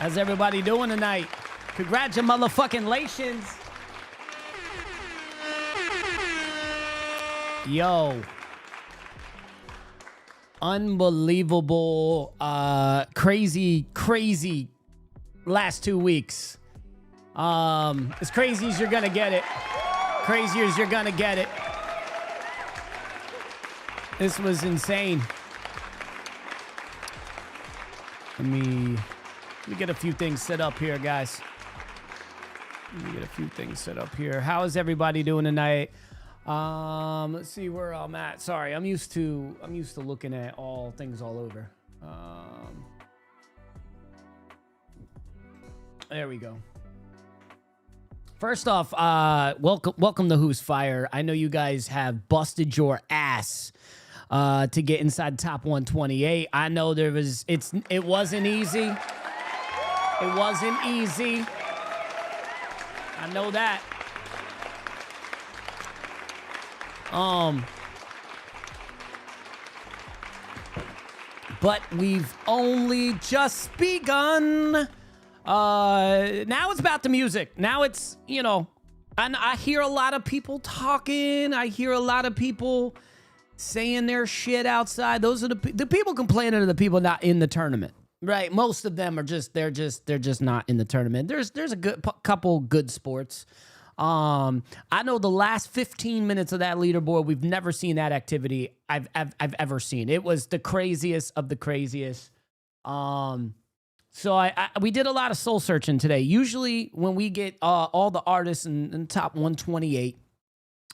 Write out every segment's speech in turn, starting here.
How's everybody doing tonight? Congratulations. Yo. Unbelievable, crazy last 2 weeks. As crazy as you're gonna get it. Crazier as you're gonna get it. This was insane. Let me get a few things set up here, guys. How is everybody doing tonight? Let's see where I'm at. Sorry, I'm used to looking at all things all over. There we go. First off, welcome to Who's Fire. I know you guys have busted your ass to get inside the top 128. I know it wasn't easy. It wasn't easy. I know that. But we've only just begun. Now it's about the music. Now it's, and I hear a lot of people talking. I hear a lot of people saying their shit outside. Those are the people complaining are the people not in the tournament, right? Most of them are they're just not in the tournament. There's a couple good sports. I know the last 15 minutes of that leaderboard, we've never seen that activity I've ever seen. It was the craziest of the craziest. So we did a lot of soul searching today. Usually when we get all the artists in top 128,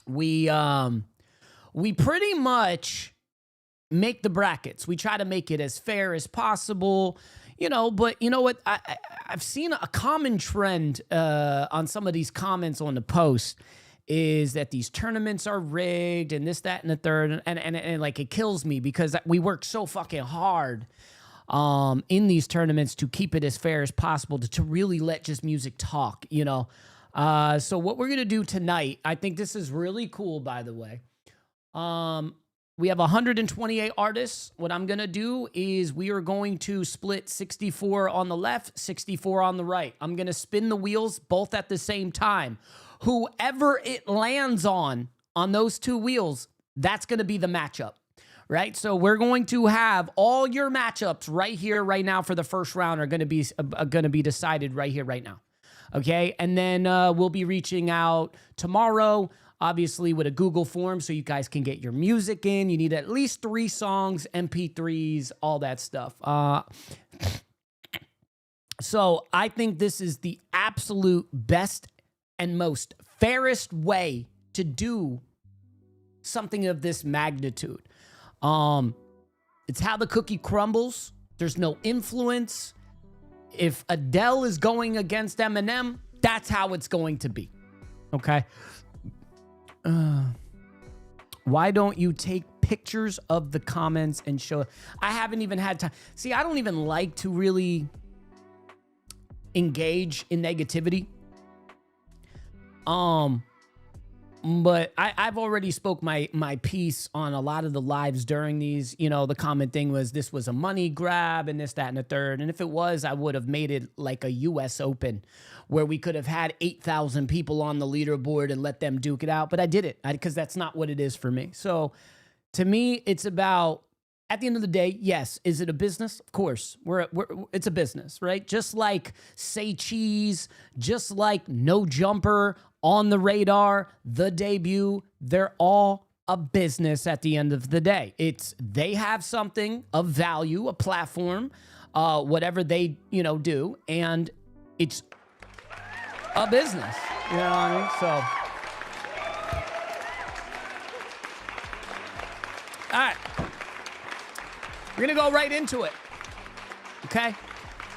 we pretty much make the brackets. We try to make it as fair as possible, but you know what? I've seen a common trend on some of these comments on the post is that these tournaments are rigged and this, that, and the third. And like, it kills me because we work so fucking hard in these tournaments to keep it as fair as possible, to really let just music talk, So what we're going to do tonight, I think this is really cool, by the way. We have 128 artists. What I'm going to do is we are going to split 64 on the left, 64 on the right. I'm going to spin the wheels both at the same time. Whoever it lands on those two wheels, that's going to be the matchup. Right? So we're going to have all your matchups right here, right now for the first round are going to be decided right here, right now. Okay? And then we'll be reaching out tomorrow, obviously with a Google form so you guys can get your music in. You need at least 3 songs, MP3s, all that stuff. So I think this is the absolute best and most fairest way to do something of this magnitude. It's how the cookie crumbles. There's no influence. If Adele is going against Eminem, that's how it's going to be. Okay. Why don't you take pictures of the comments and show? I haven't even had time. See, I don't even like to really engage in negativity. But I've already spoke my piece on a lot of the lives during these. The common thing was this was a money grab and this, that, and the third. And if it was, I would have made it like a U.S. Open where we could have had 8,000 people on the leaderboard and let them duke it out. But I did it because that's not what it is for me. So to me, it's about, at the end of the day, yes. Is it a business? Of course. It's a business, right? Just like Say Cheese, just like No Jumper, On the Radar, The Debut, they're all a business at the end of the day. They have something of value, a platform, whatever they, do, and it's a business. You know what I mean? So, all right. We're going to go right into it. Okay?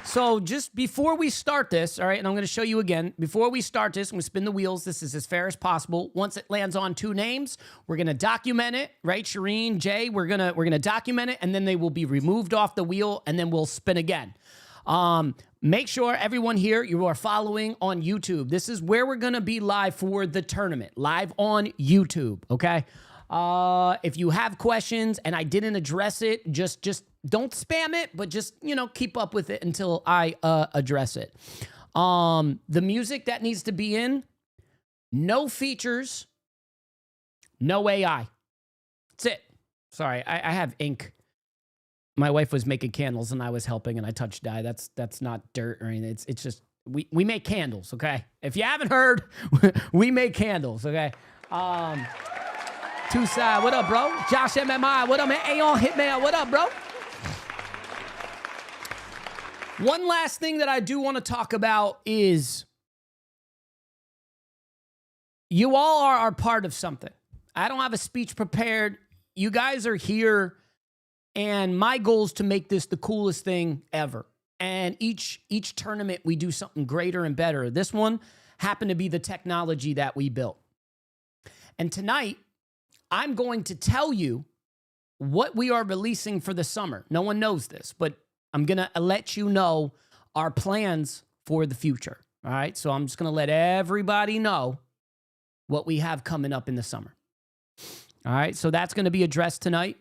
So just before we start this, all right, and I'm going to show you again, before we start this, I'm going to spin the wheels. This is as fair as possible. Once it lands on 2 names, we're going to document it, right? Shireen, Jay, we're going to document it, and then they will be removed off the wheel, and then we'll spin again. Make sure everyone here, you are following on YouTube. This is where we're going to be live for the tournament, live on YouTube, okay? If you have questions and I didn't address it, just don't spam it, but just, keep up with it until I address it. The music that needs to be in, no features, no AI. That's it. Sorry, I have ink. My wife was making candles and I was helping and I touched dye. That's not dirt or anything. It's just, we make candles, okay? If you haven't heard, we make candles, okay? Tucson, what up, bro? Josh MMI, what up, man? Aeon Hitman, what up, bro? One last thing that I do want to talk about is you all are part of something. I don't have a speech prepared. You guys are here, and my goal is to make this the coolest thing ever. And each tournament, we do something greater and better. This one happened to be the technology that we built. And tonight, I'm going to tell you what we are releasing for the summer. No one knows this, but I'm going to let you know our plans for the future. All right? So I'm just going to let everybody know what we have coming up in the summer. All right? So that's going to be addressed tonight.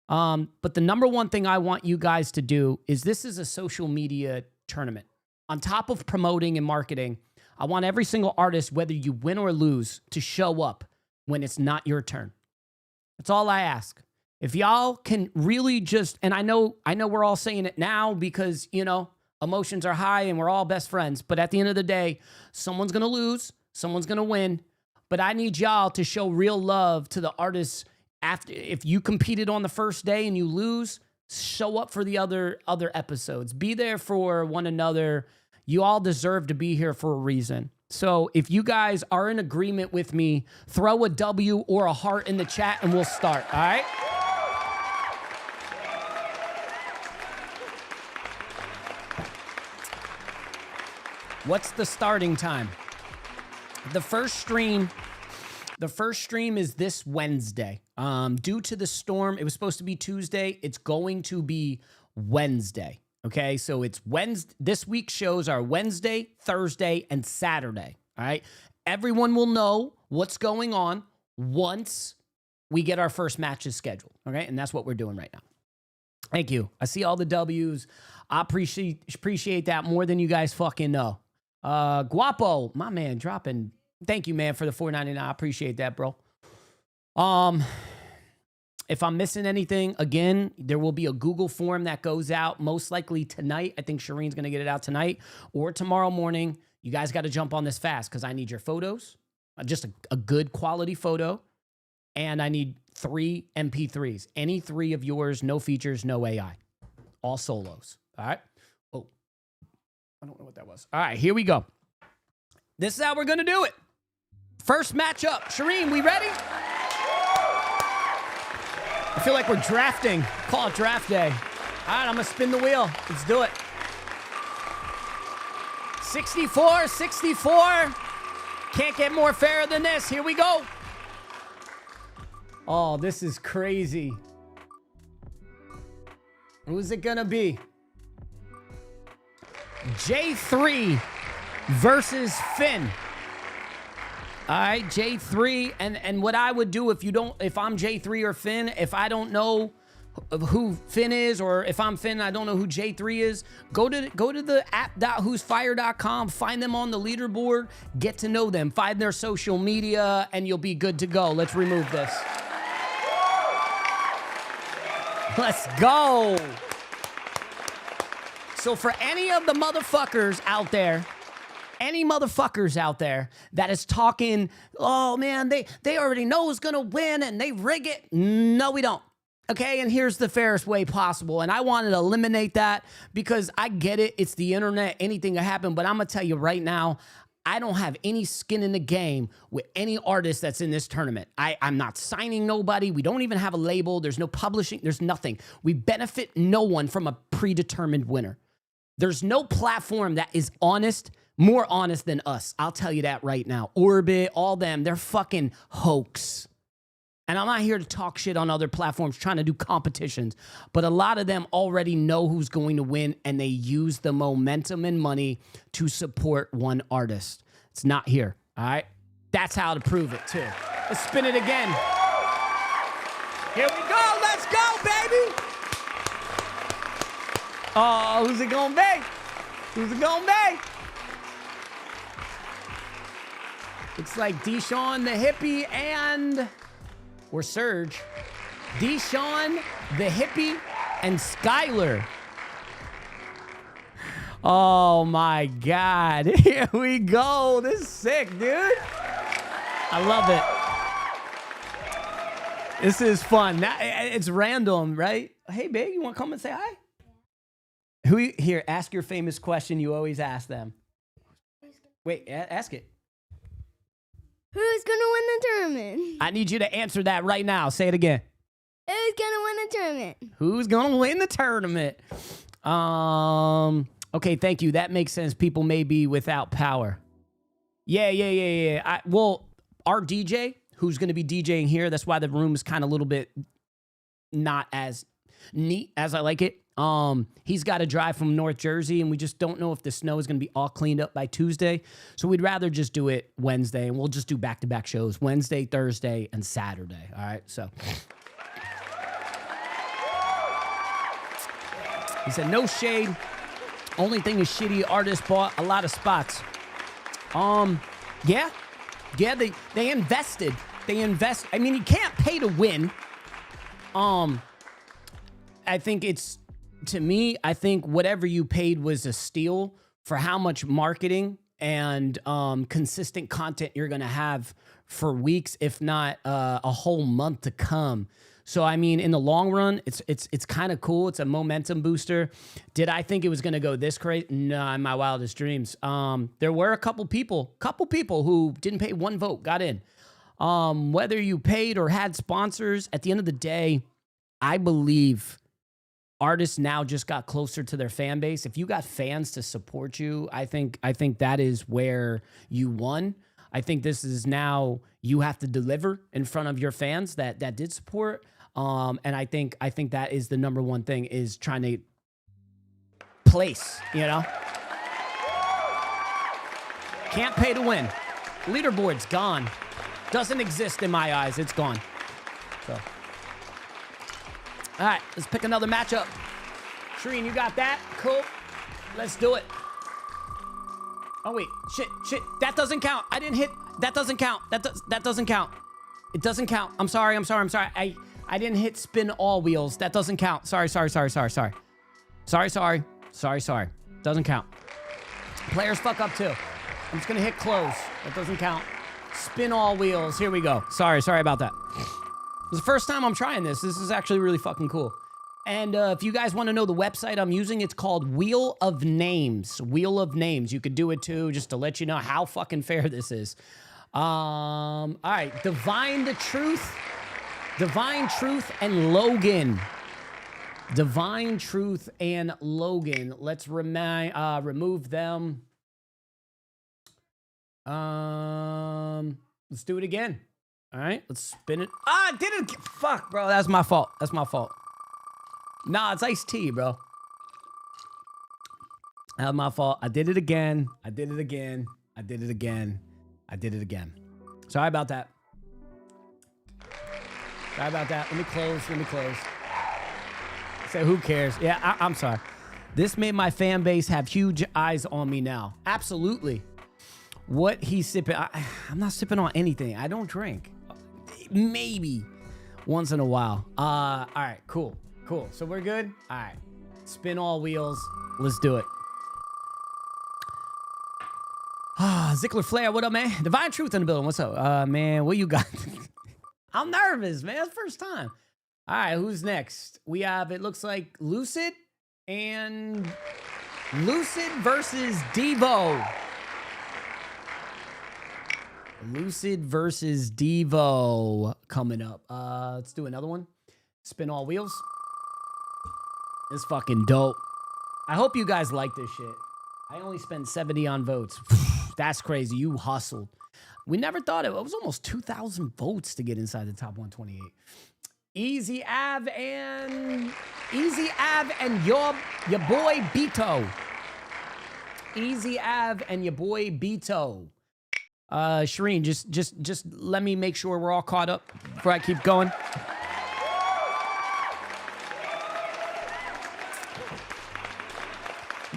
But the number one thing I want you guys to do is this is a social media tournament. On top of promoting and marketing, I want every single artist, whether you win or lose, to show up when it's not your turn. That's all I ask. If y'all can really just, and I know we're all saying it now because, emotions are high and we're all best friends. But at the end of the day, someone's going to lose, someone's going to win. But I need y'all to show real love to the artists. After, if you competed on the first day and you lose, show up for the other episodes. Be there for one another. You all deserve to be here for a reason. So if you guys are in agreement with me, throw a W or a heart in the chat and we'll start, all right? What's the starting time? The first stream is this Wednesday. Due to the storm, it was supposed to be Tuesday. It's going to be Wednesday. Okay, so it's Wednesday. This week's shows are Wednesday, Thursday, and Saturday. All right, everyone will know what's going on once we get our first matches scheduled. Okay, and that's what we're doing right now. Thank you. I see all the W's. I appreciate that more than you guys fucking know. Guapo, my man, dropping. Thank you, man, for the $4.99. I appreciate that, bro. If I'm missing anything, again, there will be a Google form that goes out most likely tonight. I think Shireen's going to get it out tonight or tomorrow morning. You guys got to jump on this fast because I need your photos, just a good quality photo, and I need 3 MP3s. Any 3 of yours, no features, no AI. All solos. All right? Oh, I don't know what that was. All right, here we go. This is how we're going to do it. First matchup. Shireen, we ready? I feel like we're drafting. Call it draft day. All right, I'm going to spin the wheel. Let's do it. 64. Can't get more fair than this. Here we go. Oh, this is crazy. Who's it going to be? J3 versus Finn. All right, J3, and what I would do if I'm J3 or Finn, if I don't know who Finn is, or if I'm Finn and I don't know who J3 is, go to the app.whosfire.com, find them on the leaderboard, get to know them, find their social media, and you'll be good to go. Let's remove this. Let's go. So for any of the motherfuckers out there, that is talking, oh man, they already know who's gonna win and they rig it. No, we don't. Okay, and here's the fairest way possible. And I wanted to eliminate that because I get it. It's the internet. Anything can happen. But I'm going to tell you right now, I don't have any skin in the game with any artist that's in this tournament. I'm not signing nobody. We don't even have a label. There's no publishing. There's nothing. We benefit no one from a predetermined winner. There's no platform that is honest, more honest than us. I'll tell you that right now. Orbit, all them, they're fucking hoax. And I'm not here to talk shit on other platforms trying to do competitions, but a lot of them already know who's going to win, and they use the momentum and money to support one artist. It's not here, all right? That's how to prove it, too. Let's spin it again. Here we go. Let's go, baby. Oh, who's it gonna be? Who's it gonna be? Looks like Deshaun the hippie and or Serge. Deshaun the hippie and Skylar. Oh my God. Here we go. This is sick, dude. I love it. This is fun. It's random, right? Hey, babe, you want to come and say hi? Here, ask your famous question you always ask them. Wait, ask it. Who's going to win the tournament? I need you to answer that right now. Say it again. Who's going to win the tournament? Who's going to win the tournament? Okay, thank you. That makes sense. People may be without power. Yeah. Well, our DJ, who's going to be DJing here, that's why the room is kind of a little bit not as neat as I like it. He's got to drive from North Jersey, and we just don't know if the snow is going to be all cleaned up by Tuesday. So we'd rather just do it Wednesday, and we'll just do back-to-back shows, Wednesday, Thursday, and Saturday. All right, so. He said, no shade. Only thing is shitty artists bought a lot of spots. Yeah, they invested. They invest. I mean, you can't pay to win. I think it's, to me, I think whatever you paid was a steal for how much marketing and consistent content you're going to have for weeks, if not a whole month to come. So, I mean, in the long run, it's kind of cool. It's a momentum booster. Did I think it was going to go this crazy? No, in my wildest dreams. There were a couple people who didn't pay one vote, got in. Whether you paid or had sponsors, at the end of the day, I believe artists now just got closer to their fan base. If you got fans to support you, I think that is where you won. I think this is now you have to deliver in front of your fans that did support. And I think that is the number one thing, is trying to place, you know? Can't pay to win. Leaderboard's gone. Doesn't exist in my eyes. It's gone. So, all right, let's pick another matchup. Shereen, you got that? Cool. Let's do it. Oh, wait. Shit. That doesn't count. I didn't hit. That doesn't count. That doesn't count. It doesn't count. I'm sorry. I didn't hit spin all wheels. That doesn't count. Sorry. Sorry. Doesn't count. Players fuck up too. I'm just gonna hit close. That doesn't count. Spin all wheels. Here we go. Sorry about that. It's the first time I'm trying this. This is actually really fucking cool. And if you guys want to know the website I'm using, it's called Wheel of Names. Wheel of Names. You could do it too, just to let you know how fucking fair this is. All right. Divine Truth and Logan. Divine Truth and Logan. Let's remove them. Let's do it again. All right, let's spin it. I did it. Fuck, bro. That's my fault. Nah, it's iced tea, bro. That's my fault. I did it again. Sorry about that. Let me close. Say, who cares? Yeah, I'm sorry. This made my fan base have huge eyes on me now. Absolutely. What he's sipping. I'm not sipping on anything. I don't drink. Maybe once in a while. All right, cool. So we're good? All right. Spin all wheels. Let's do it. Zickler Flair, what up, man? Divine Truth in the building. What's up? Man, what you got? I'm nervous, man. It's the first time. All right, who's next? We have, it looks like Lucid versus Devo. Lucid versus Devo coming up. Let's do another one. Spin all wheels. It's fucking dope. I hope you guys like this shit. I only spent 70 on votes. That's crazy. You hustled. We never thought it was almost 2,000 votes to get inside the top 128. Easy Av and your boy Beto. Easy Av and your boy Beto. Shireen, just let me make sure we're all caught up before I keep going.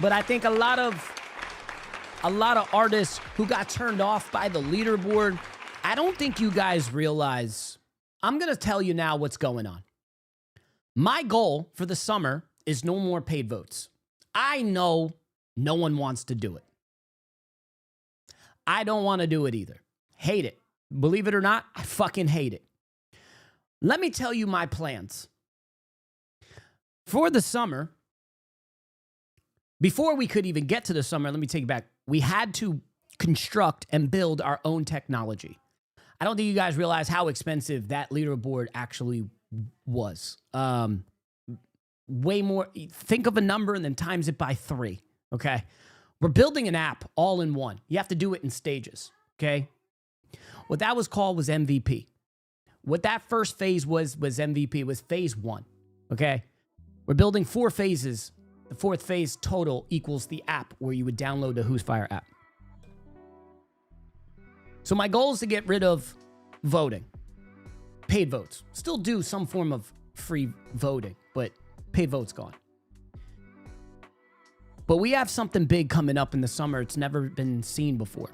But I think a lot of artists who got turned off by the leaderboard, I don't think you guys realize. I'm going to tell you now what's going on. My goal for the summer is no more paid votes. I know no one wants to do it. I don't want to do it either. Hate it. Believe it or not, I fucking hate it. Let me tell you my plans. For the summer, before we could even get to the summer, let me take it back. We had to construct and build our own technology. I don't think you guys realize how expensive that leaderboard actually was. Way more. Think of a number and then times it by 3, okay? We're building an app all in one. You have to do it in stages, okay? What that was called was MVP. What that first phase was MVP. It was phase 1, okay? We're building 4 phases. The 4th phase total equals the app where you would download the Who's Fire app. So my goal is to get rid of voting. Paid votes. Still do some form of free voting, but paid votes gone. But we have something big coming up in the summer. It's never been seen before.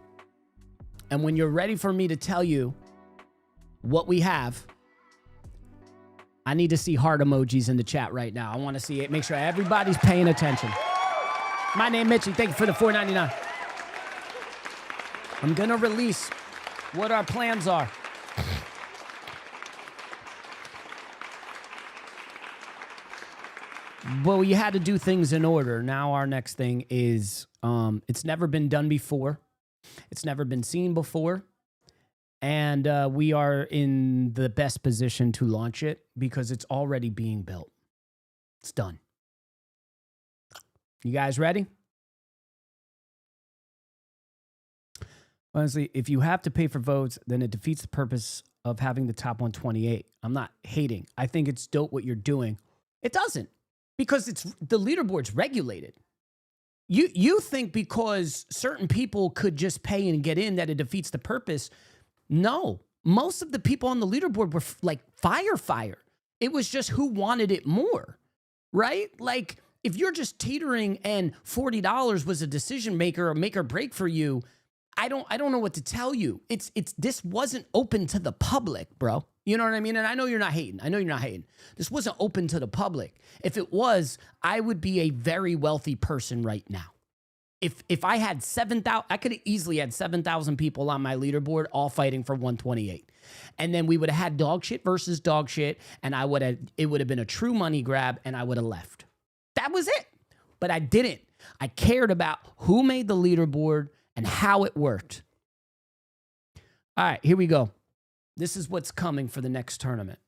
And when you're ready for me to tell you what we have, I need to see heart emojis in the chat right now. I want to see it. Make sure everybody's paying attention. My name Mitchie. Thank you for the $4.99. I'm going to release what our plans are. Well, you had to do things in order. Now our next thing is, it's never been done before. It's never been seen before. And we are in the best position to launch it because it's already being built. It's done. You guys ready? Honestly, if you have to pay for votes, then it defeats the purpose of having the top 128. I'm not hating. I think it's dope what you're doing. It doesn't, because it's the leaderboard's regulated. You think because certain people could just pay and get in that it defeats the purpose. No, most of the people on the leaderboard were like fire. It was just who wanted it more, right? Like if you're just teetering and $40 was a decision maker or make or break for you, I don't know what to tell you. This wasn't open to the public, bro. You know what I mean? And I know you're not hating. This wasn't open to the public. If it was, I would be a very wealthy person right now. If I had 7,000, I could have easily had 7,000 people on my leaderboard all fighting for 128. And then we would have had dog shit versus dog shit, and it would have been a true money grab, and I would have left. That was it. But I didn't. I cared about who made the leaderboard and how it worked. All right, here we go. This is what's coming for the next tournament.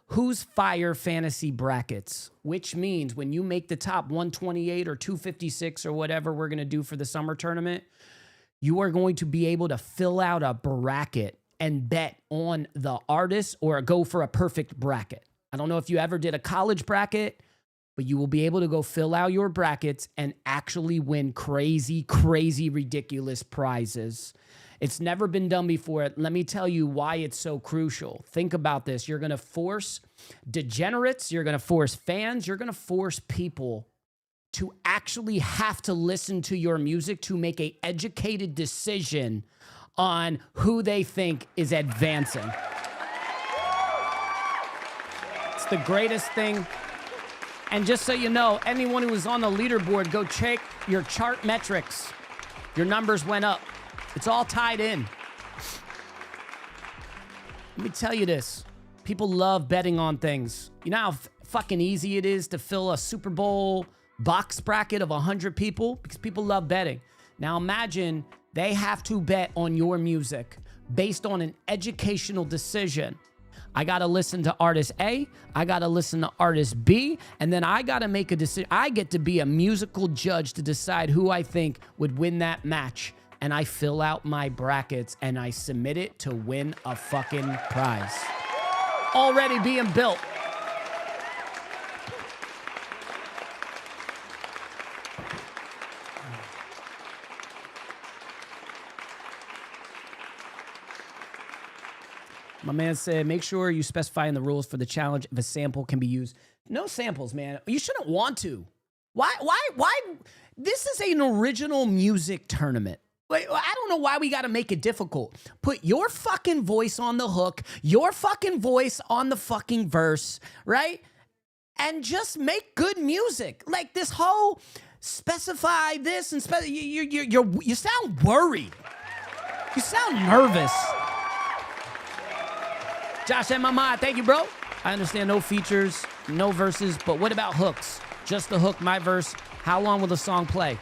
Who's Fire Fantasy Brackets, which means when you make the top 128 or 256 or whatever we're going to do for the summer tournament, you are going to be able to fill out a bracket and bet on the artist or go for a perfect bracket. I don't know if you ever did a college bracket, but you will be able to go fill out your brackets and actually win crazy, ridiculous prizes. It's never been done before. Let me tell you why it's so crucial. Think about this. You're going to force degenerates. You're going to force fans. You're going to force people to actually have to listen to your music to make an educated decision on who they think is advancing. It's the greatest thing. And just so you know, anyone who is on the leaderboard, go check your chart metrics. Your numbers went up. It's all tied in. Let me tell you this. People love betting on things. You know how fucking easy it is to fill a Super Bowl box bracket of 100 people? Because people love betting. Now imagine they have to bet on your music based on an educational decision. I got to listen to artist A, I got to listen to artist B, and then I got to make a decision. I get to be a musical judge to decide who I think would win that match. And I fill out my brackets and I submit it to win a fucking prize. Already being built. My man said, make sure you specify in the rules for the challenge if a sample can be used. No samples, man. You shouldn't want to. Why? This is an original music tournament. Like, I don't know why we got to make it difficult. Put your fucking voice on the hook, your fucking voice on the fucking verse, right? And just make good music. Like this whole specify this and you sound worried. You sound nervous. Josh and Mama, thank you, bro. I understand no features, no verses, but what about hooks? Just the hook, my verse. How long will the song play?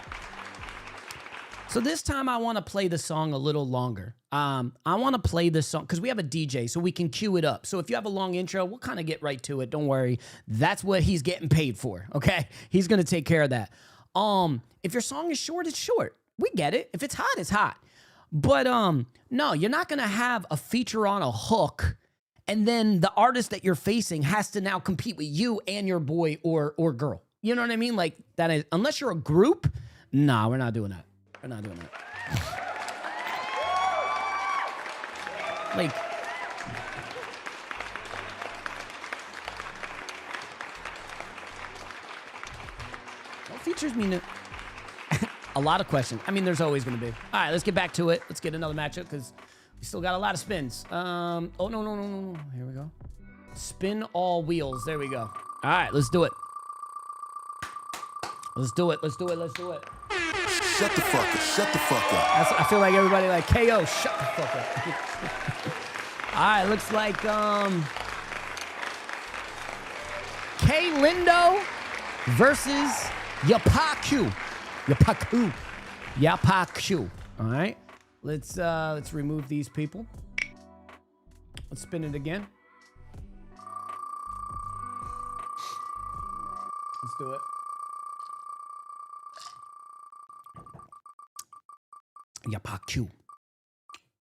So this time I want to play the song a little longer. I want to play the song because we have a DJ, so we can cue it up. So if you have a long intro, we'll kind of get right to it. Don't worry. That's what he's getting paid for, okay? He's going to take care of that. If your song is short, it's short. We get it. If it's hot, it's hot. But no, you're not going to have a feature on a hook and then the artist that you're facing has to now compete with you and your boy or girl. You know what I mean? Like that is, unless you're a group, nah, we're not doing that. We're not doing that. Like, what features mean a lot of questions. I mean, there's always going to be. All right, let's get back to it. Let's get another matchup because we still got a lot of spins. Oh, no. Here we go. Spin all wheels. There we go. All right, let's do it. Let's do it. Shut the fuck up. I feel like everybody like, KO, shut the fuck up. All right, looks like K Lindo versus Yapaku. All right, let's remove these people. Let's spin it again. Let's do it. Yapaku.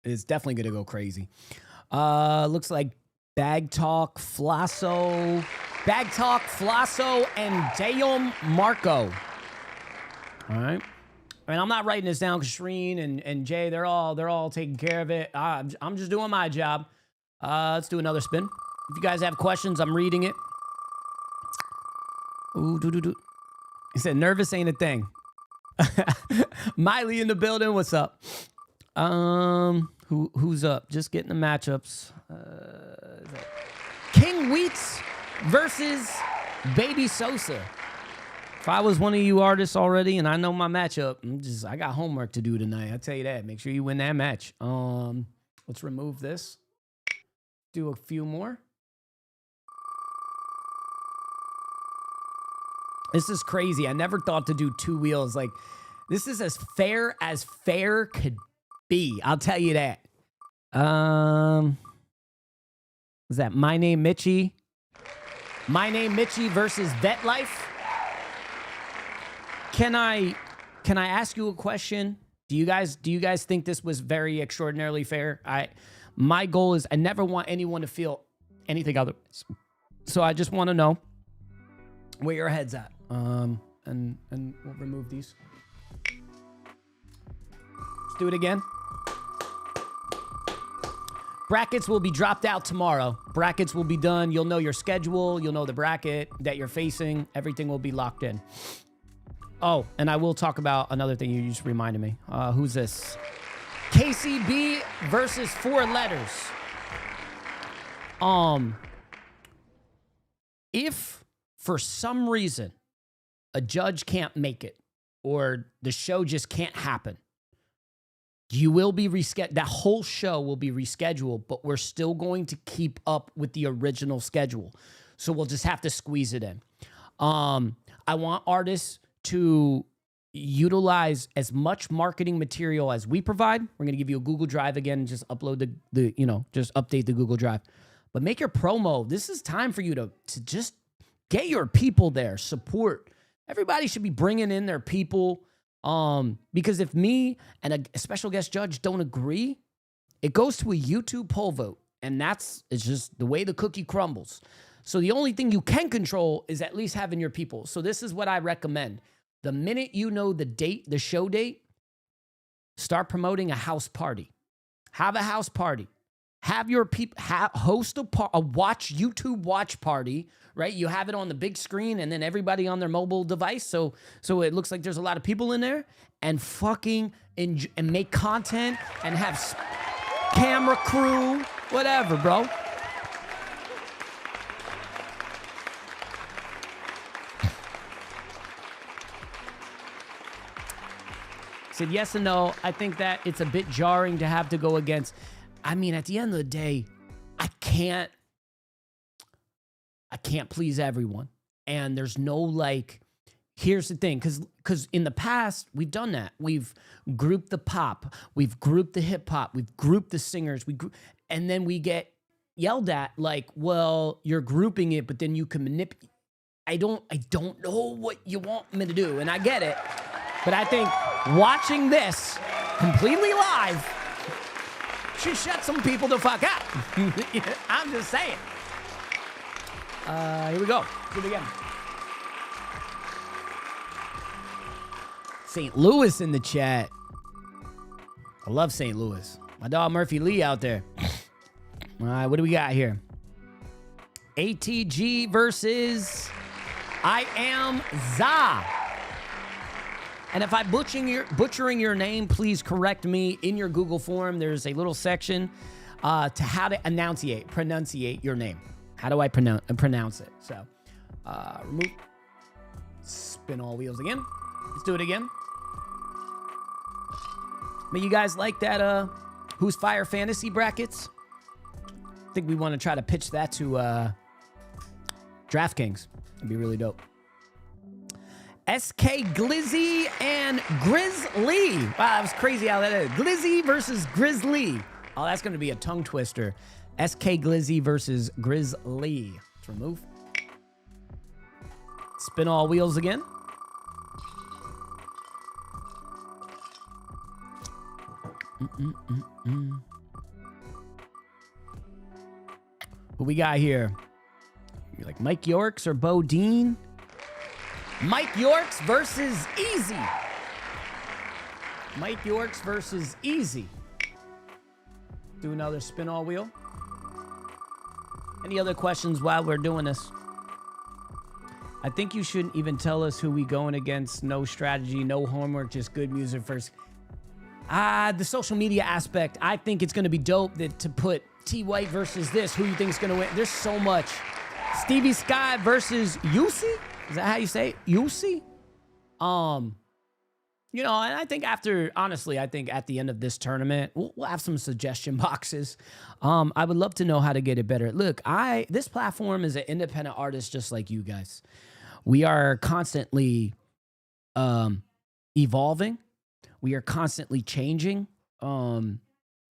It's definitely gonna go crazy. Looks like Bag Talk, Flasso, and Dayom Marco. All right. I mean, I'm not writing this down because Shreen and Jay, they're all taking care of it. I'm just doing my job. Let's do another spin. If you guys have questions, I'm reading it. Ooh, He said, nervous ain't a thing. Miley in the building. What's up? Who's up? Just getting the matchups. King Wheats versus Baby Sosa. If I was one of you artists already and I know my matchup, I got homework to do tonight. I tell you that. Make sure you win that match. Let's remove this. Do a few more. This is crazy. I never thought to do two wheels. Like, this is as fair could be. I'll tell you that. Is that My Name Mitchie? My Name Mitchie versus Vet Life. Can I ask you a question? Do you guys think this was very extraordinarily fair? My goal is I never want anyone to feel anything otherwise. So I just want to know where your head's at. And we'll remove these. Let's do it again. Brackets will be dropped out tomorrow. Brackets will be done. You'll know your schedule. You'll know the bracket that you're facing. Everything will be locked in. Oh, and I will talk about another thing you just reminded me. Who's this? KCB versus 4 letters. If for some reason a judge can't make it or the show just can't happen, you will be rescheduled. That whole show will be rescheduled, but we're still going to keep up with the original schedule. So we'll just have to squeeze it in. I want artists to utilize as much marketing material as we provide. We're going to give you a Google Drive again, just upload just update the Google Drive. But make your promo. This is time for you to just get your people there, support. Everybody should be bringing in their people. Because if me and a special guest judge don't agree, it goes to a YouTube poll vote. And it's just the way the cookie crumbles. So the only thing you can control is at least having your people. So this is what I recommend. The minute you know the date, the show date, start promoting a house party. Have a house party. Have your people host a YouTube watch party, right? You have it on the big screen and then everybody on their mobile device, so it looks like there's a lot of people in there, and fucking and make content and have camera crew, whatever, bro. Said yes and no. I think that it's a bit jarring to have to go against. I mean, at the end of the day, I can't please everyone. And there's no like, here's the thing, because in the past, we've done that. We've grouped the pop, we've grouped the hip hop, we've grouped the singers, and then we get yelled at like, well, you're grouping it, but then you can manipulate. I don't know what you want me to do, and I get it. But I think watching this completely live should shut some people the fuck up. I'm just saying. Here we go. Do it again. St. Louis in the chat. I love St. Louis. My dog Murphy Lee out there. All right, what do we got here? ATG versus I Am Za. And if I'm butchering your name, please correct me in your Google form. There's a little section to how to pronunciate your name. How do I pronounce it? So, remove, spin all wheels again. Let's do it again. But you guys like that, Who's Fire Fantasy brackets? I think we want to try to pitch that to DraftKings. It'd be really dope. SK Glizzy and Grizzly. Wow, that was crazy how that is. Glizzy versus Grizzly. Oh, that's going to be a tongue twister. SK Glizzy versus Grizzly. Let's remove. Spin all wheels again. What we got here? You like Mike Yorks or Bo Dean? Mike Yorks versus Easy. Mike Yorks versus Easy. Do another spin all wheel. Any other questions while we're doing this? I think you shouldn't even tell us who we going against. No strategy, no homework, just good music first. The social media aspect. I think it's going to be dope to put T White versus this. Who you think is going to win? There's so much. Stevie Sky versus Yusi. Is that how you say it? Yusi? You know, and I think honestly, I think at the end of this tournament, we'll have some suggestion boxes. I would love to know how to get it better. Look, this platform is an independent artist just like you guys. We are constantly evolving. We are constantly changing.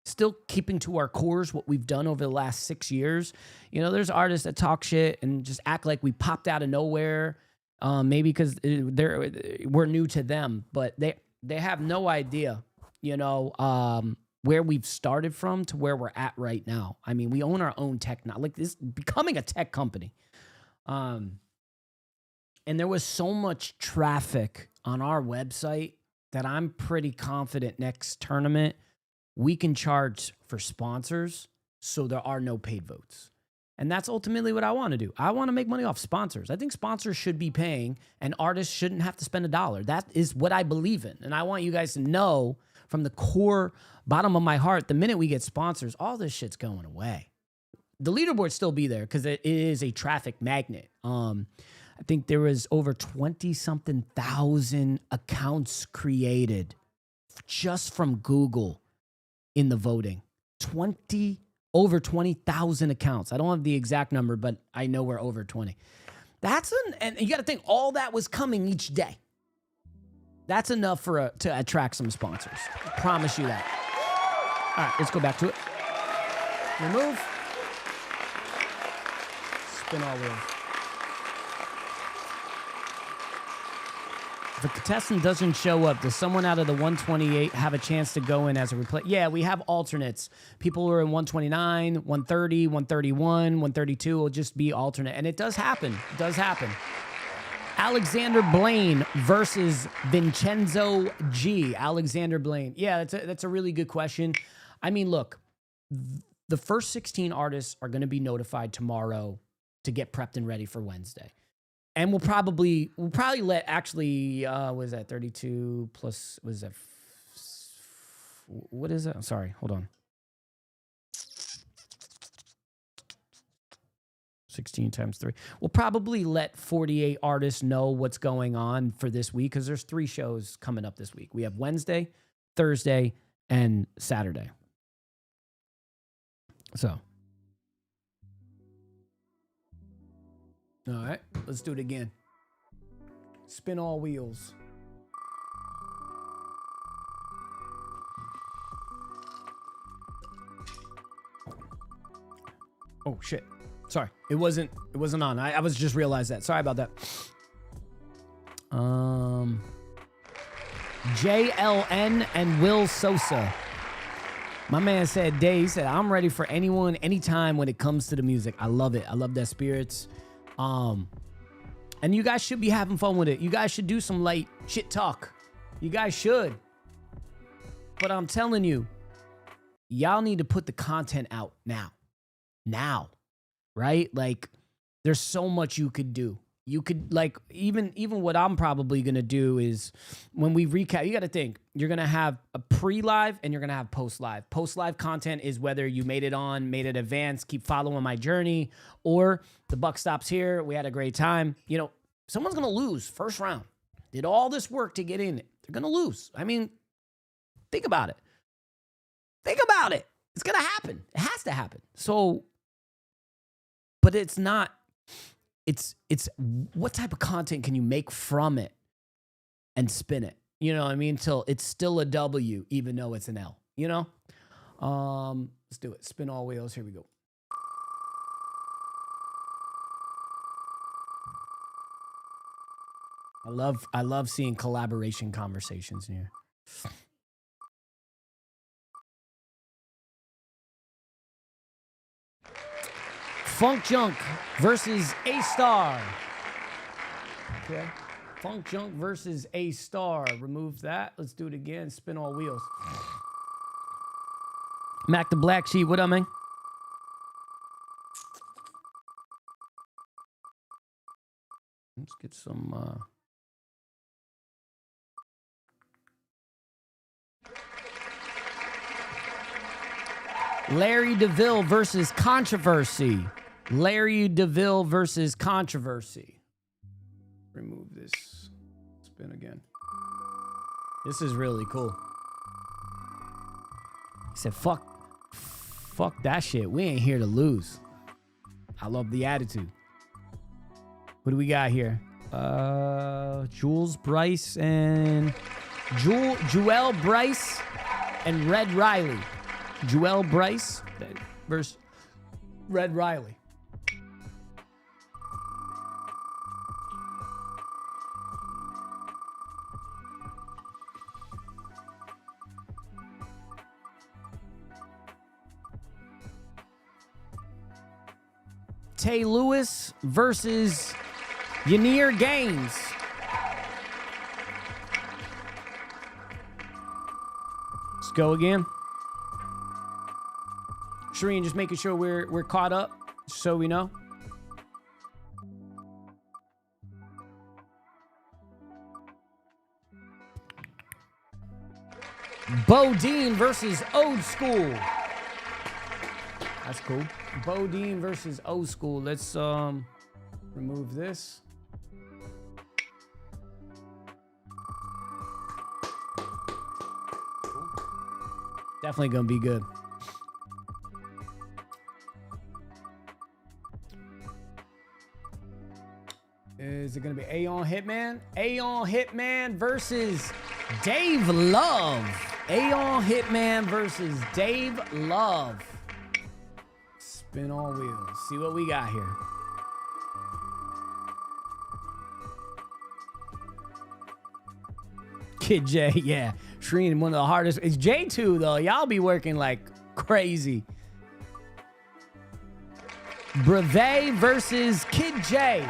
Still keeping to our cores, what we've done over the last 6 years. You know, there's artists that talk shit and just act like we popped out of nowhere. Maybe because we're new to them, but they have no idea, you know, where we've started from to where we're at right now. I mean, we own our own tech now, like this becoming a tech company. And there was so much traffic on our website that I'm pretty confident next tournament we can charge for sponsors so there are no paid votes. And that's ultimately what I want to do. I want to make money off sponsors. I think sponsors should be paying and artists shouldn't have to spend $1. That is what I believe in. And I want you guys to know from the core bottom of my heart, the minute we get sponsors, all this shit's going away. The leaderboard still be there because it is a traffic magnet. I think there was over 20-something thousand accounts created just from Google in the voting. Over 20,000 accounts. I don't have the exact number, but I know we're over 20. And you got to think all that was coming each day. That's enough to attract some sponsors. I promise you that. All right, let's go back to it. Remove. Spin all wheels. If a contestant doesn't show up, does someone out of the 128 have a chance to go in as a replay? Yeah, we have alternates. People who are in 129, 130, 131, 132 will just be alternate. And it does happen. It does happen. Alexander Blaine versus Vincenzo G. Alexander Blaine. Yeah, that's a really good question. I mean, look, the first 16 artists are going to be notified tomorrow to get prepped and ready for Wednesday. And we'll probably let actually, what is that? 32 plus, what is that? What is that? I'm sorry. Hold on. 16 times 3. We'll probably let 48 artists know what's going on for this week because there's 3 shows coming up this week. We have Wednesday, Thursday, and Saturday. So. All right, let's do it again. Spin all wheels. Oh, shit. Sorry, it wasn't on. I was just realized that. Sorry about that. JLN and Will Sosa. My man said, Dave said, I'm ready for anyone, anytime when it comes to the music. I love it. I love that spirits. And you guys should be having fun with it. You guys should do some light shit talk. You guys should. But I'm telling you, y'all need to put the content out now. Now. Right? Like, there's so much you could do. You could, like, even what I'm probably going to do is when we recap, you got to think, you're going to have a pre-live and you're going to have post-live. Post-live content is whether you made it advanced, keep following my journey, or the buck stops here. We had a great time. You know, someone's going to lose first round. Did all this work to get in it. They're going to lose. I mean, think about it. Think about it. It's going to happen. It has to happen. So, but it's not, it's what type of content can you make from it and spin it? You know what I mean? Till it's still a W, even though it's an L, you know? Let's do it. Spin all wheels. Here we go. I love seeing collaboration conversations in here. Funk Junk versus A-Star. Okay. Funk Junk versus A-Star. Remove that. Let's do it again. Spin all wheels. Mac the Black Sheep. What up, man? Let's get some... Larry DeVille versus Controversy. Larry DeVille versus Controversy. Remove this. Spin again. This is really cool. He said, fuck that shit. We ain't here to lose. I love the attitude. What do we got here? Jules Bryce and... Joel Bryce and Red Riley. Joel Bryce versus Red Riley. Tay Lewis versus Yanir Gaines. Let's go again. Shireen, just making sure we're caught up so we know. Bodine versus Old School. That's cool. Bodine versus Old School. Let's remove this. Cool. Definitely gonna be good. Is it gonna be Aeon Hitman? Aeon Hitman versus Dave Love. Aeon Hitman versus Dave Love. Spin all wheels. See what we got here. Kid J, yeah. Shreen, one of the hardest. It's J2 though. Y'all be working like crazy. Brevet versus Kid J.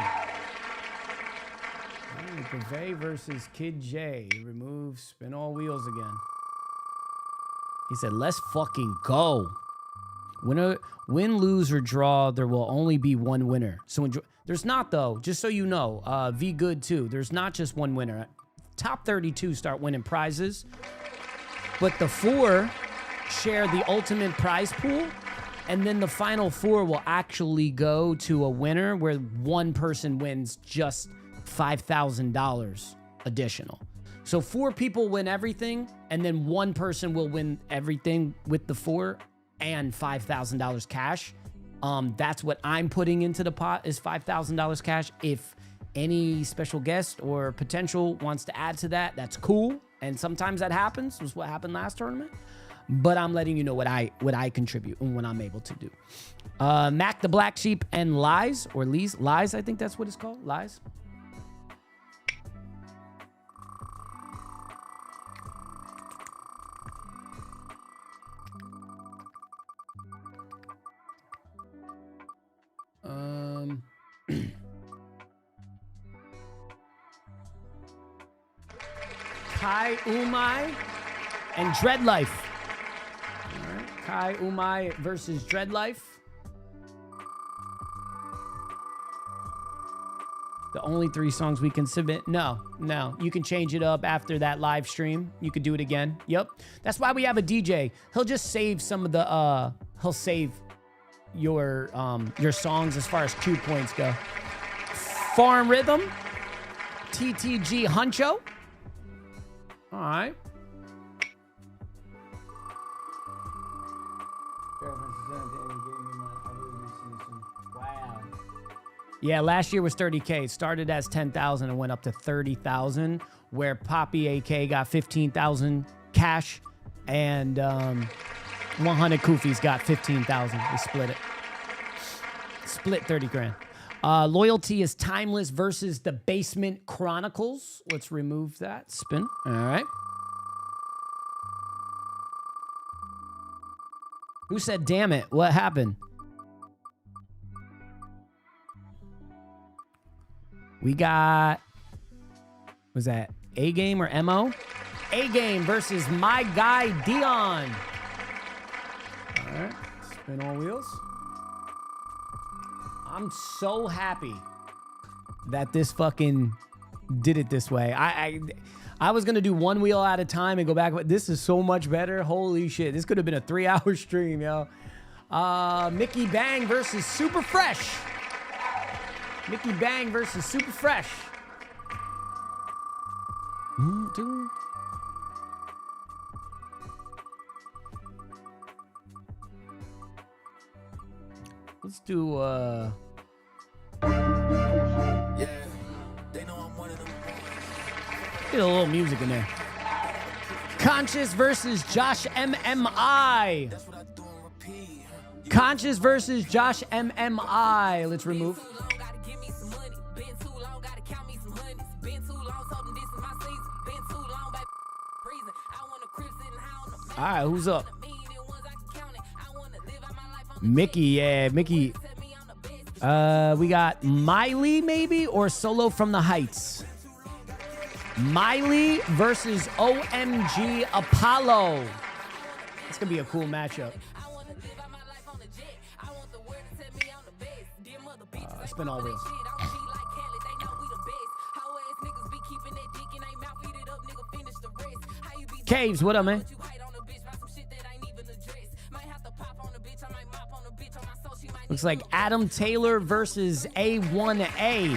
Brevet versus Kid J. Remove, spin all wheels again. He said, let's fucking go. Win, lose, or draw, there will only be one winner. So there's not, though, just so you know, V Good too. There's not just one winner. Top 32 start winning prizes. But the 4 share the ultimate prize pool. And then the final 4 will actually go to a winner where one person wins just $5,000 additional. So 4 people win everything, and then one person will win everything with the 4 and $5,000 cash. That's what I'm putting into the pot is $5,000 cash. If any special guest or potential wants to add to that, that's cool. And sometimes that happens. Was what happened last tournament. But I'm letting you know what I contribute and what I'm able to do. Mac the Black Sheep and Lies, or Lies, I think that's what it's called. Lies. Kai Umai and Dreadlife. All right. Kai Umai versus Dreadlife. The only 3 songs we can submit. No. You can change it up after that live stream. You could do it again. Yep. That's why we have a DJ. He'll just save some of the he'll save your songs as far as queue points go. Farm Rhythm. TTG Huncho. All right. Wow. Yeah, last year was 30K. It started as 10,000 and went up to 30,000, where Poppy AK got 15,000 cash and 100 Koofies got 15,000. They split it. Split 30 grand. Loyalty is Timeless versus the Basement Chronicles. Let's remove that. Spin. All right. Who said, damn it? What happened? We got, was that A Game or MO? A Game versus my guy Dion. All right. Spin on wheels. I'm so happy that this fucking did it this way. I was going to do one wheel at a time and go back, but this is so much better. Holy shit. This could have been a 3-hour stream, yo. Mickey Bang versus Super Fresh. Mickey Bang versus Super Fresh. Let's do, Yeah, they know I'm one of them. get a little music in there. Conscious versus Josh MMI. That's what I do and repeat. Conscious versus Josh MMI. Let's remove. All right, who's up? Mickey, yeah, Mickey. We got Miley, maybe, or Solo from the Heights. Miley versus OMG Apollo. It's gonna be a cool matchup. Spin all wheels. Caves, what up, man? Looks like Adam Taylor versus A1A.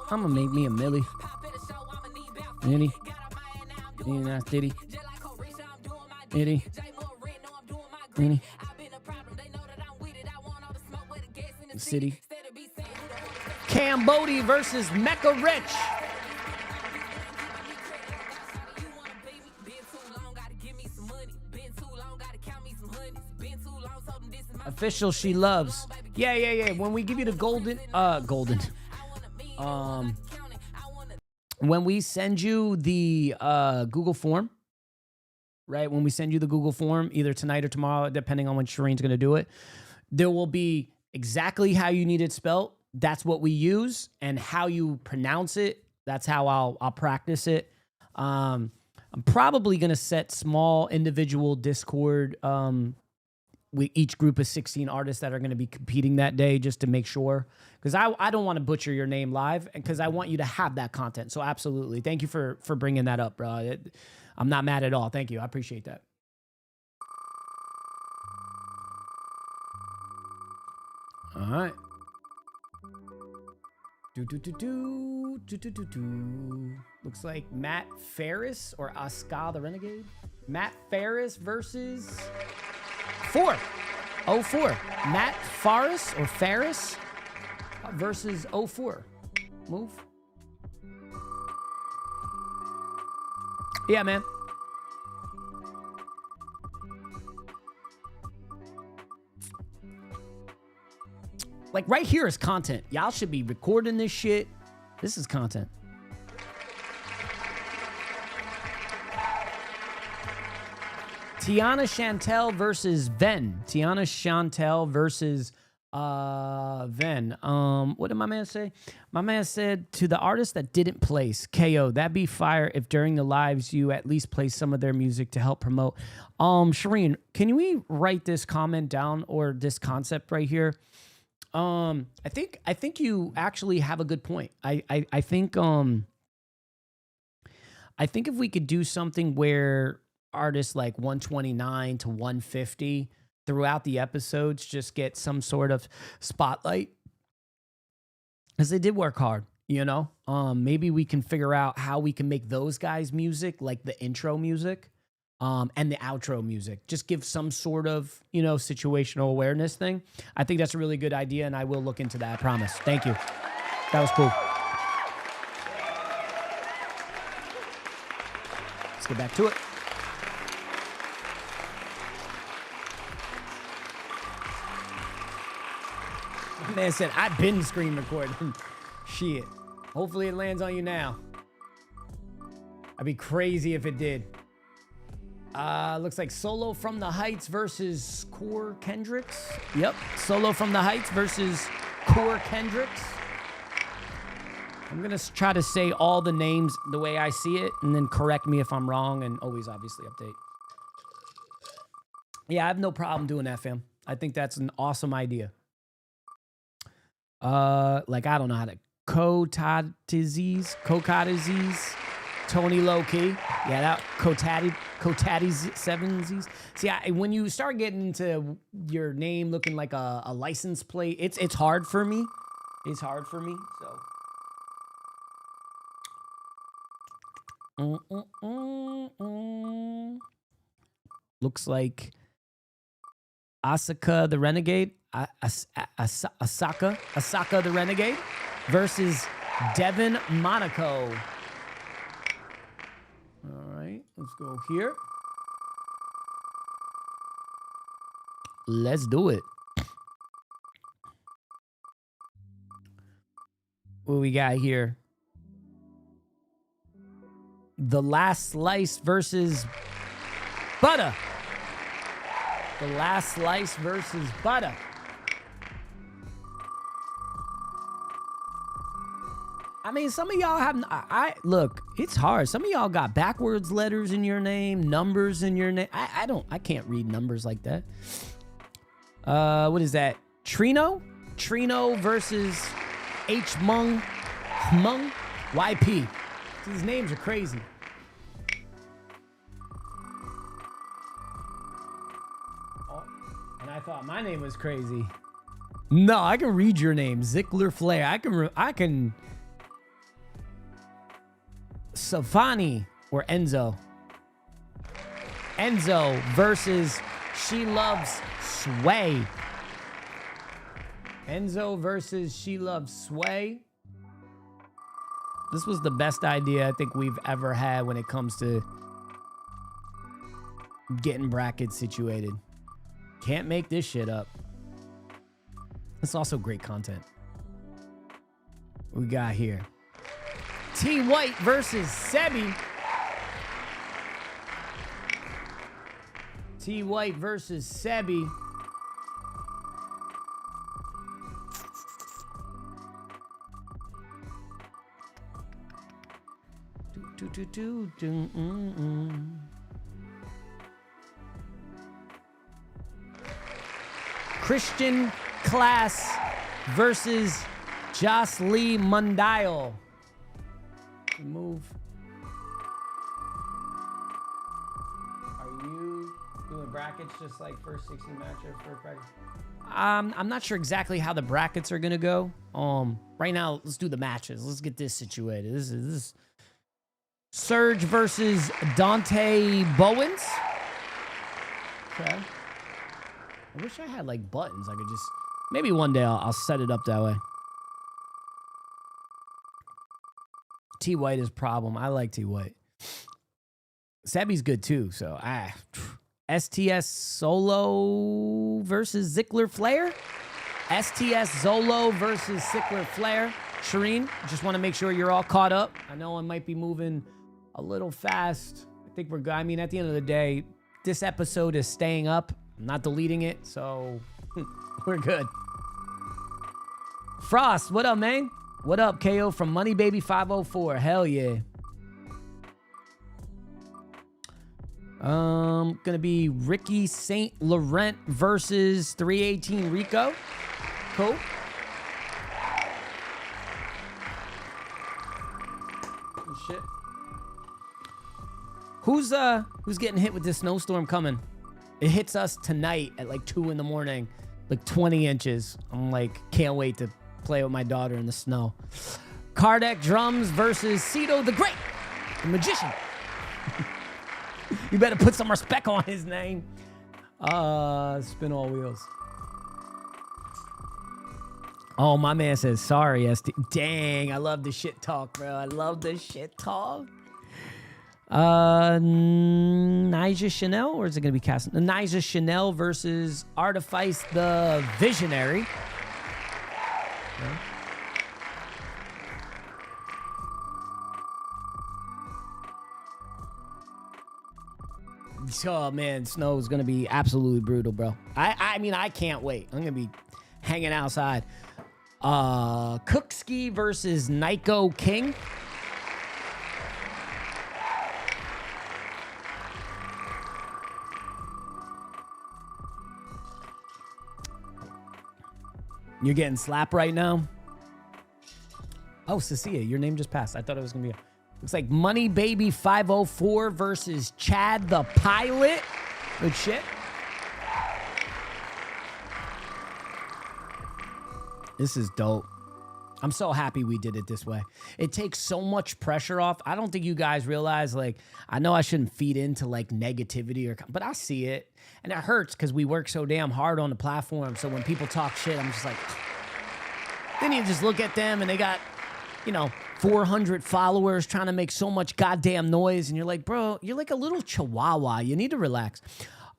I'm gonna make me a milli. Any? Not Diddy. Any? Any? City. Cambodia versus Mecca Rich. Official She Loves. Yeah. When we give you the golden. When we send you the Google form, right? When we send you the Google form, either tonight or tomorrow, depending on when Shireen's going to do it, there will be exactly how you need it spelled. That's what we use, and how you pronounce it. That's how I'll practice it. I'm probably going to set small individual Discord with each group of 16 artists that are going to be competing that day just to make sure. Because I don't want to butcher your name live because I want you to have that content. So absolutely. Thank you for bringing that up, bro. I'm not mad at all. Thank you. I appreciate that. All right. Looks like Matt Ferris or Aska the Renegade. Matt Ferris versus 4. 04. Matt Ferris or Ferris versus 04. Move. Yeah, man. Like right here is content. Y'all should be recording this shit. This is content. Tiana Chantel versus Ven. Tiana Chantel versus Ven. What did my man say? My man said, to the artists that didn't place, KO, that'd be fire if during the lives you at least play some of their music to help promote. Shireen, can we write this comment down or this concept right here? I think you actually have a good point. I think if we could do something where artists like 129 to 150 throughout the episodes just get some sort of spotlight, because they did work hard, you know. Maybe we can figure out how we can make those guys' music like the intro music. And the outro music. Just give some sort of, you know, situational awareness thing. I think that's a really good idea, and I will look into that, I promise. Thank you. That was cool. Let's get back to it. My man said, I've been screen recording. Shit. Hopefully it lands on you now. I'd be crazy if it did. Looks like Solo from the Heights versus Core Kendricks. Yep, Solo from the Heights versus Core Kendricks. I'm going to try to say all the names the way I see it, and then correct me if I'm wrong, and always obviously update. Yeah, I have no problem doing that, fam. I think that's an awesome idea. Like, I don't know how to... Kotadizes, Tony Low Key. Yeah, that Kotaddy's 7Z's. See, when you start getting into your name looking like a license plate, it's hard for me. It's hard for me, so. Looks like Asaka the Renegade, Asaka the Renegade versus Devin Monaco. All right, let's go here. Let's do it. What we got here? The Last Slice versus Butter. The Last Slice versus Butter. I mean, some of y'all have, look, it's hard. Some of y'all got backwards letters in your name, numbers in your name. I can't read numbers like that. What is that? Trino versus H Mung YP. These names are crazy. Oh, and I thought my name was crazy. No, I can read your name, Zickler Flair. I can. Savani or Enzo. Enzo versus She Loves Sway. Enzo versus She Loves Sway. This was the best idea I think we've ever had when it comes to getting brackets situated. Can't make this shit up. It's also great content. What we got here? T White versus Sebi. T White versus Sebi. Dude, Christian Class versus Josly Mundial. Move. Are you doing brackets just like first 16 match or first bracket? I'm not sure exactly how the brackets are gonna go. Right now, let's do the matches. Let's get this situated. This is Surge versus Dante Bowens. Okay. I wish I had like buttons. I could just maybe one day I'll set it up that way. T White is problem. I like T White. Sebby's good too. So STS Solo versus Ziggler Flair. STS Zolo versus Ziggler Flair. Shireen, just want to make sure you're all caught up. I know I might be moving a little fast. I think we're good. I mean, at the end of the day, this episode is staying up. I'm not deleting it, so we're good. Frost, what up, man? What up, KO from Money Baby 504? Hell yeah. Gonna be Ricky St. Laurent versus 318 Rico. Cool. Good shit. Who's getting hit with this snowstorm coming? It hits us tonight at like 2 in the morning, like 20 inches. I'm like, can't wait to play with my daughter in the snow. Kardec Drums versus Cito the Great, the magician. You better put some respect on his name. Spin all wheels. Oh, my man says sorry, ST. Dang, I love the shit talk, bro. I love the shit talk. Nyjah Chanel, or is it going to be cast? Nyjah Chanel versus Artifice the Visionary. Okay. Oh, man, snow is going to be absolutely brutal, bro. I mean, I can't wait. I'm going to be hanging outside. Cookski versus Nico King. You're getting slapped right now? Oh, Cecilia, your name just passed. I thought it was going to be... Looks like Money Baby 504 versus Chad the Pilot. Good shit. This is dope. I'm so happy we did it this way. It takes so much pressure off. I don't think you guys realize, like, I know I shouldn't feed into, like, negativity, but I see it. And it hurts because we work so damn hard on the platform. So when people talk shit, I'm just like... Then you just look at them and they got, 400 followers trying to make so much goddamn noise. And you're like, bro, you're like a little chihuahua. You need to relax.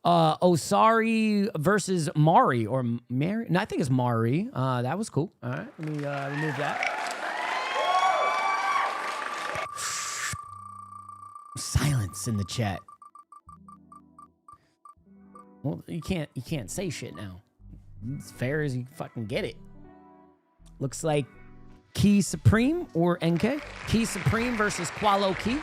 Osari versus Mari or Mary. No, I think it's Mari. That was cool. All right, let me remove that. Silence in the chat. Well, you can't say shit now. It's fair as you fucking get it. Looks like Key Supreme or NK. Key Supreme versus Qualo Key.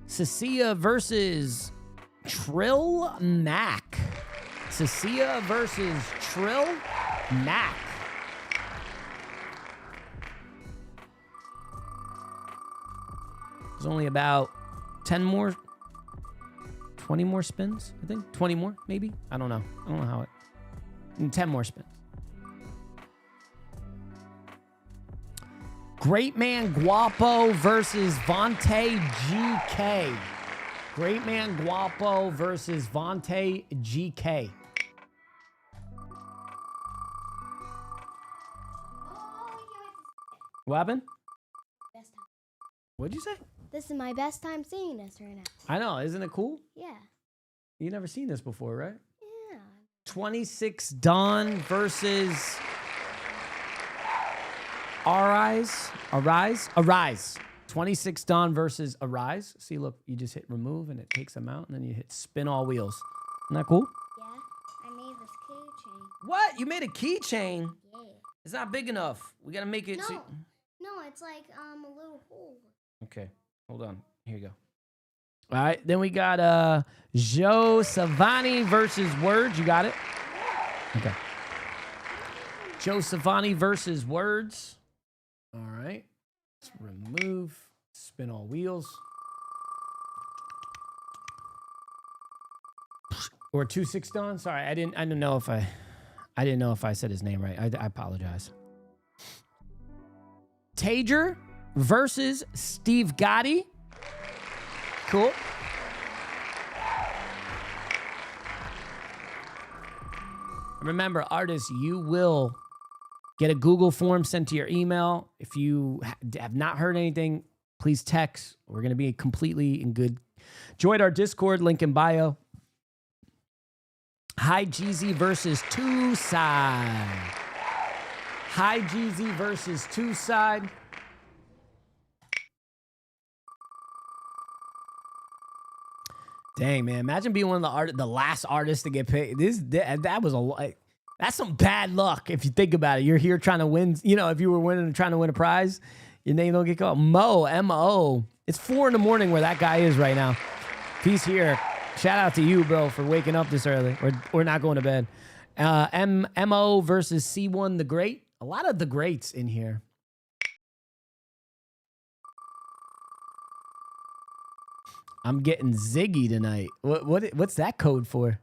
Cecilia versus Trill Mac. Cecilia versus Trill Mac. There's only about 10 more, 20 more spins, I think. 20 more, maybe? I don't know. I don't know how it... 10 more spins. Great Man Guapo versus Vontae GK. Great Man Guapo versus Vontae GK. What happened? Best time. What'd you say? This is my best time seeing this right now. I know. Isn't it cool? Yeah. You never seen this before, right? Yeah. 26 Dawn versus Arise. 26 Dawn versus Arise. See, look, you just hit remove and it takes them out, and then you hit spin all wheels. Isn't that cool? Yeah, I made this keychain. What? You made a keychain? Yeah. It's not big enough. We gotta make it. No, See- no, it's like a little hole. Okay, hold on. Here you go. All right, then we got Joe Savani versus Words. You got it? Okay. Joe Savani versus Words. All right. Let's remove. Spin all wheels. Or 26 Dawn. Sorry, I didn't know if I said his name right. I apologize. Tager versus Steve Gotti. Cool. Remember, artists, you will get a Google form sent to your email. If you have not heard anything, please text. We're going to be completely in good. Join our Discord, link in bio. High Jeezy versus Two Side. High Jeezy versus Two Side. Dang, man! Imagine being one of the last artists to get paid. That was that's some bad luck if you think about it. You're here trying to win. You know, if you were trying to win a prize, your name don't get called. Mo, M-O. It's 4 a.m. where that guy is right now. If he's here, shout out to you, bro, for waking up this early or not going to bed. M-O versus C1 the Great. A lot of the greats in here. I'm getting Ziggy tonight. What's that code for?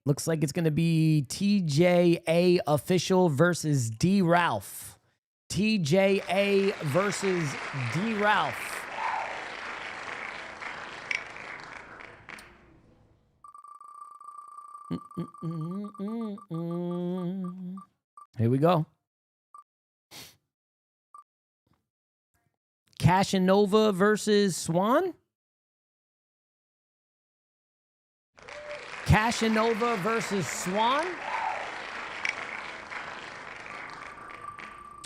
Looks like it's going to be TJA Official versus D Ralph. TJA versus D Ralph. Here we go. Cashinova versus Swan. Cashinova versus Swan.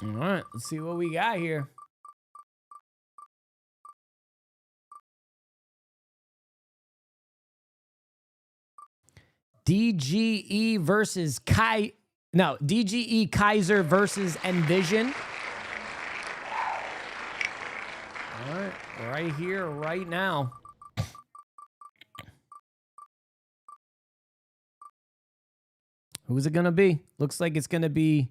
All right, let's see what we got here. DGE versus DGE Kaiser versus Envision. All right, right here, right now. Who's it going to be? Looks like it's going to be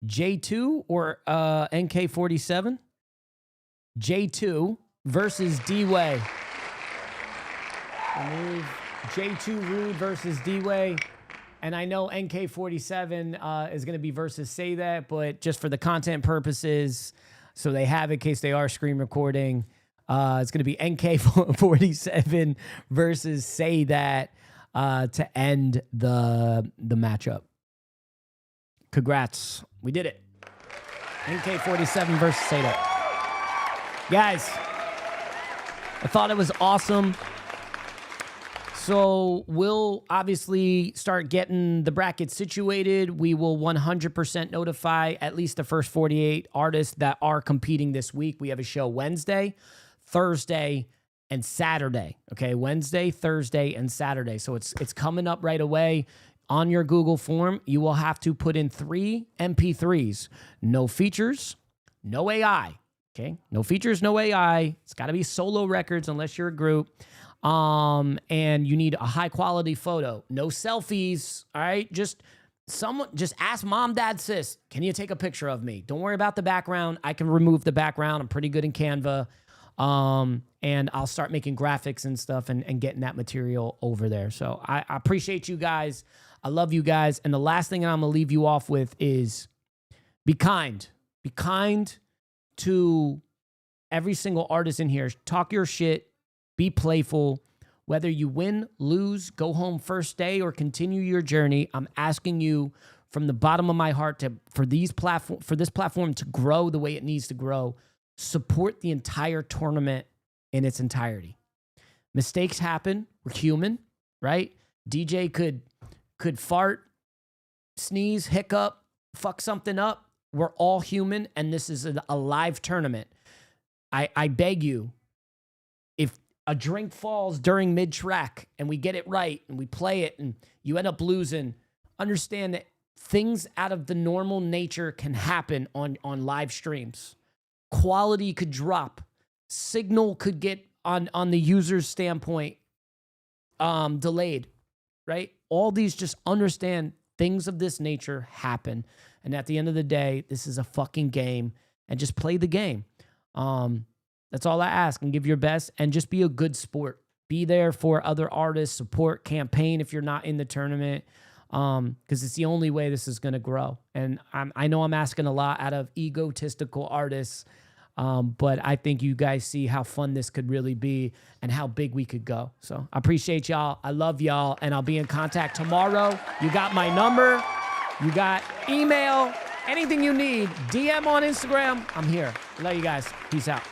J2 or NK47. J2 versus D-Way. Remove J2 Rude versus D-Way. And I know NK47 is going to be versus Say That, but just for the content purposes, so they have it in case they are screen recording, it's going to be NK47 versus Say That to end the matchup. Congrats. We did it. NK47 versus Say That. Guys, I thought it was awesome. So we'll obviously start getting the bracket situated. We will 100% notify at least the first 48 artists that are competing this week. We have a show Wednesday, Thursday, and Saturday. Okay, Wednesday, Thursday, and Saturday. So it's coming up right away. On your Google form, you will have to put in 3 MP3s. No features, no AI. Okay, no features, no AI. It's got to be solo records unless you're a group. And you need a high quality photo. No selfies. All right. Just ask mom, dad, sis, can you take a picture of me? Don't worry about the background. I can remove the background. I'm pretty good in Canva. And I'll start making graphics and stuff and getting that material over there. So I appreciate you guys. I love you guys. And the last thing I'm going to leave you off with is be kind. Be kind to every single artist in here. Talk your shit. Be playful. Whether you win, lose, go home first day, or continue your journey, I'm asking you from the bottom of my heart for this platform to grow the way it needs to grow. Support the entire tournament in its entirety. Mistakes happen. We're human, right? DJ could fart, sneeze, hiccup, fuck something up. We're all human, and this is a live tournament. I beg you, if a drink falls during mid-track and we get it right and we play it and you end up losing, understand that things out of the normal nature can happen on live streams. Quality could drop. Signal could get on the user's standpoint delayed, right? All these, just understand things of this nature happen. And at the end of the day, this is a fucking game, and just play the game. That's all I ask, and give your best, and just be a good sport. Be there for other artists, support, campaign if you're not in the tournament, because it's the only way this is going to grow. And I know I'm asking a lot out of egotistical artists, but I think you guys see how fun this could really be and how big we could go. So I appreciate y'all. I love y'all, and I'll be in contact tomorrow. You got my number. You got email. Anything you need, DM on Instagram. I'm here. Love you guys. Peace out.